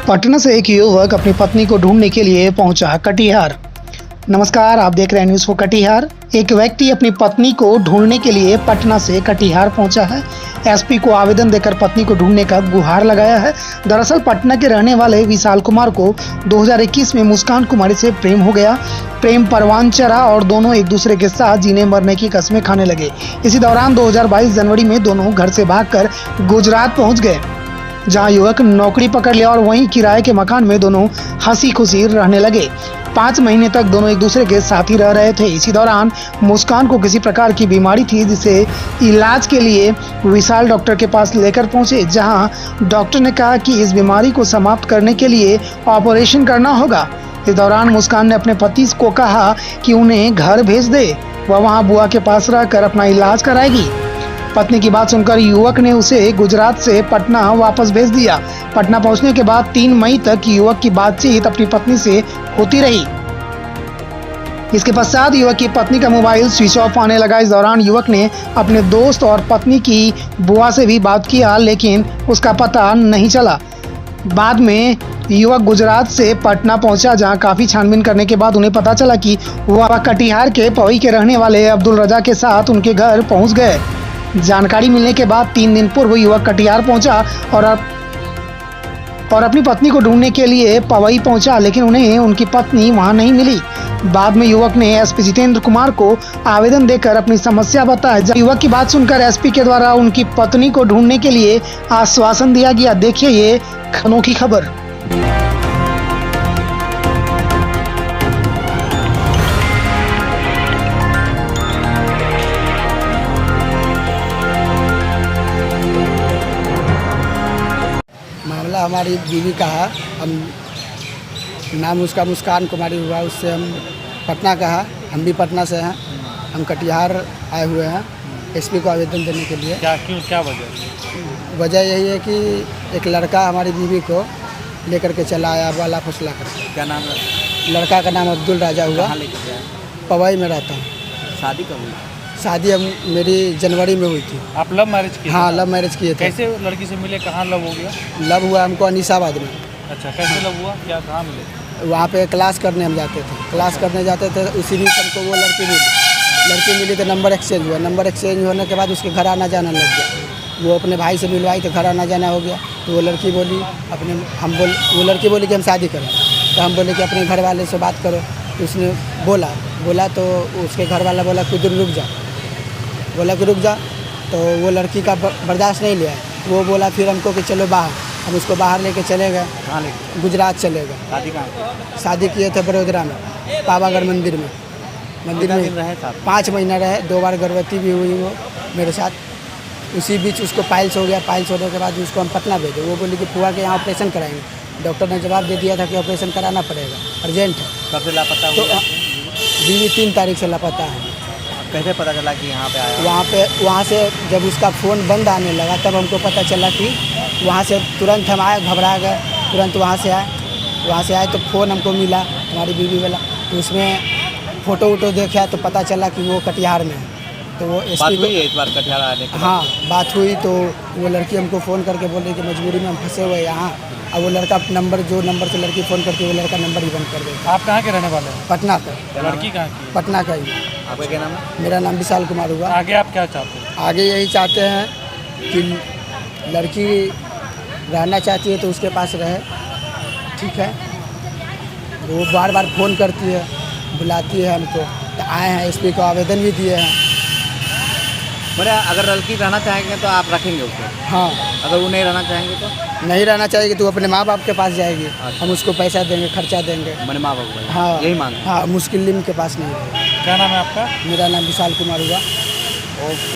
पटना से एक युवक अपनी पत्नी को ढूंढने के लिए पहुंचा कटिहार। नमस्कार, आप देख रहे हैं न्यूज़ फॉर कटिहार। एक व्यक्ति अपनी पत्नी को ढूंढने के लिए पटना से कटिहार पहुंचा है। एसपी को आवेदन देकर पत्नी को ढूंढने का गुहार लगाया है। दरअसल पटना के रहने वाले विशाल कुमार को 2021 में मुस्कान कुमारी से प्रेम हो गया। प्रेम परवान चढ़ा और दोनों एक दूसरे के साथ जीने मरने की कस्में खाने लगे। इसी दौरान 2022 जनवरी में दोनों घर से भागकर गुजरात पहुंच गए, जहां युवक नौकरी पकड़ लिया और वहीं किराए के मकान में दोनों हंसी खुशी रहने लगे। 5 महीने तक दोनों एक दूसरे के साथ ही रह रहे थे। इसी दौरान मुस्कान को किसी प्रकार की बीमारी थी, जिसे इलाज के लिए विशाल डॉक्टर के पास लेकर पहुंचे, जहां डॉक्टर ने कहा कि इस बीमारी को समाप्त करने के लिए ऑपरेशन करना होगा। इस दौरान मुस्कान ने अपने पति को कहा कि उन्हें घर भेज दे, वह वहां बुआ के पास रहकर अपना इलाज कराएगी। पत्नी की बात सुनकर युवक ने उसे गुजरात से पटना वापस भेज दिया। पटना पहुंचने के बाद 3 मई तक युवक की बातचीत अपनी पत्नी से होती रही। इसके पश्चात युवक की पत्नी का मोबाइल स्विच ऑफ आने लगा। इस दौरान युवक ने अपने दोस्त और पत्नी की बुआ से भी बात किया, लेकिन उसका पता नहीं चला। बाद में युवक गुजरात से पटना पहुंचा, जहां काफी छानबीन करने के बाद उन्हें पता चला कि वह कटिहार के पवई के रहने वाले अब्दुल रजा के साथ उनके घर पहुंच गए। जानकारी मिलने के बाद 3 दिन पूर्व युवक कटिहार पहुंचा और अपनी पत्नी को ढूंढने के लिए पवई पहुंचा, लेकिन उन्हें उनकी पत्नी वहां नहीं मिली। बाद में युवक ने एसपी जितेंद्र कुमार को आवेदन देकर अपनी समस्या बताया। युवक की बात सुनकर एसपी के द्वारा उनकी पत्नी को ढूंढने के लिए आश्वासन दिया गया। देखिए ये अनोखी खबर। मामला हमारी बीवी का है। हम नाम उसका मुस्कान कुमारी हुआ, उससे हम पटना का है। हम भी पटना से हैं। हम कटिहार आए हुए हैं एसपी को आवेदन देने के लिए। क्या वजह? वजह यही है कि एक लड़का हमारी बीवी को लेकर के चला आया वाला फसला कर। क्या नाम है? लड़का का नाम अब्दुल राजा हुआ। कहाँ लेकर गया? पवई में रहता हूँ। शादी कब हुई? शादी मेरी जनवरी में हुई थी। आप लव मैरिज किए? हाँ, लव मैरिज किए थे। कैसे लड़की से मिले? कहाँ लव हो गया? लव हुआ हमको अनीसाबाद में। अच्छा, कैसे लव हुआ? क्या कहाँ मिले? वहाँ पे क्लास करने हम जाते थे। क्लास करने जाते थे, उसी बीच हमको वो लड़की मिली तो नंबर एक्सचेंज हुआ। नंबर एक्सचेंज होने के बाद उसके घर आना जाना लग गया। वो अपने भाई से मिलवाई तो घर आना जाना हो गया। तो वो लड़की बोली वो लड़की बोली कि हम शादी करें। तो हम बोले कि अपने घर वाले से बात करो। तो उसने बोला तो उसके घर वाला बोला कुछ दूर रुक जा। बोला कि रुक जा, तो वो लड़की का बर्दाश्त नहीं लिया। वो बोला फिर हमको कि चलो बाहर। हम उसको बाहर लेके चले गए। कहाँ लेके? गुजरात चले गए। शादी कहाँ? शादी किए थे बड़ोदरा में, पावागढ़ मंदिर में। मंदिर में रहे साथ? 5 महीना रहे। 2 बार गर्भवती भी हुई वो मेरे साथ। उसी बीच उसको पाइल्स हो गया। पाइल्स होने के बाद उसको हम पटना भेजे। वो बोली कि फुआ के यहाँ ऑपरेशन कराएंगे। डॉक्टर ने जवाब दे दिया था कि ऑपरेशन कराना पड़ेगा, अर्जेंट है। कब से लापता तो हुआ? बीवी 3 तारीख से लापता है। कैसे पता चला कि यहाँ पे आया? वहाँ से जब उसका फ़ोन बंद आने लगा तब हमको पता चला कि वहाँ से तुरंत हम आए, घबरा गए। तुरंत वहाँ से आए तो फ़ोन हमको मिला हमारी बीवी वाला। तो उसमें फ़ोटो देखा तो पता चला कि वो कटिहार में है। तो वो बात हुई है इस बार कटिहार आने के? हाँ, बात हुई। तो वो लड़की हमको फ़ोन करके बोली कि मजबूरी में हम फंसे हुए यहाँ। और वो लड़का जो नंबर से लड़की फ़ोन करती है वो लड़का नंबर ही बंद कर देता। आप कहाँ के रहने वाले हैं? पटना का। लड़की कहाँ की? पटना का ही। आपका क्या नाम है? मेरा नाम विशाल कुमार हुआ। आगे आप क्या चाहते हैं? आगे यही चाहते हैं कि लड़की रहना चाहती है तो उसके पास रहे, ठीक है। वो बार बार फ़ोन करती है, बुलाती है हमको। तो आए हैं, एसपी को आवेदन भी दिए हैं। बोले अगर लड़की रहना चाहेंगे तो आप रखेंगे उसको? हाँ। अगर वो नहीं रहना चाहेंगे तो? नहीं रहना चाहेगी तो अपने माँ बाप के पास जाएगी। अच्छा। हम उसको पैसा देंगे, खर्चा देंगे। मैंने माँ बाप को? हाँ, यही मांग? हाँ, मुश्किल के पास नहीं रहेगा। क्या नाम है आपका? मेरा नाम विशाल कुमार हुआ।